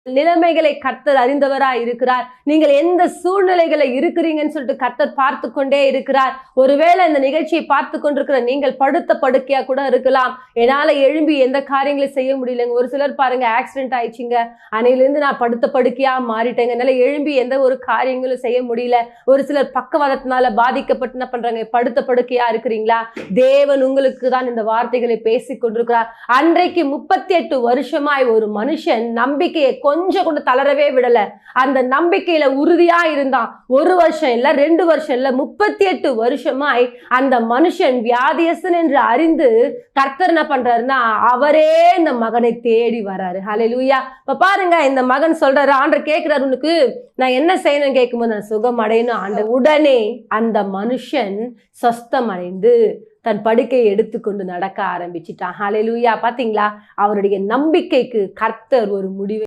நிலைமைகளை கர்த்தர் அறிந்தவராய் இருக்கிறார். நீங்கள் எந்த சூழ்நிலைகளை இருக்கிறீங்கன்னு சொல்லிட்டு கர்த்தர் பார்த்து கொண்டே இருக்கிறார். ஒருவேளை இந்த நிகழ்ச்சியை பார்த்து கொண்டிருக்கிற நீங்கள் படுத்த படுக்கையா கூட இருக்கலாம். என்னால எழும்பி எந்த காரியங்களையும் செய்ய முடியலங்க. ஒரு சிலர் பாருங்க, ஆக்சிடென்ட் ஆயிடுச்சுங்க, அன்னையிலிருந்து நான் படுத்த படுக்கையா மாறிட்டேங்க, என்னால எழும்பி எந்த ஒரு காரியங்களும் செய்ய முடியல. ஒரு சிலர் பக்கவாதத்தினால பாதிக்கப்பட்டு என்ன பண்றாங்க, படுத்த படுக்கையா இருக்கிறீங்களா? தேவன் உங்களுக்கு தான் இந்த வார்த்தைகளை பேசிக் கொண்டிருக்கிறார். அன்றைக்கு 38 வருஷமாய் ஒரு மனுஷன் நம்பிக்கையை கொஞ்சம் கூட தளரவே விடல. அந்த நம்பிக்கையில உறுதியா இருந்தான். 1 வருஷம் இல்ல, 2 வருஷம் இல்ல, 38 வருஷமாய் அந்த மனுஷன் வியாதியஸ்தன் என்று அறிந்து கர்த்தர் என்ன பண்றாருன்னா, அவரே இந்த மகனை தேடி வராரு. ஹல்லேலூயா. இப்ப பாருங்க, இந்த மகன் சொல்றாரு, ஆண்டவர் கேட்கிறாரு, உனக்கு நான் என்ன செய்யணும்னு கேட்கும்போது, நான் சுகம் அடையணும் ஆண்டவர். உடனே அந்த மனுஷன் சொஸ்தம் அடைந்து தன் படுக்கையை எடுத்துக்கொண்டு நடக்க ஆரம்பிச்சிட்டான். ஹல்லேலூயா. பாத்தீங்களா, அவருடைய நம்பிக்கைக்கு கர்த்தர் ஒரு முடிவை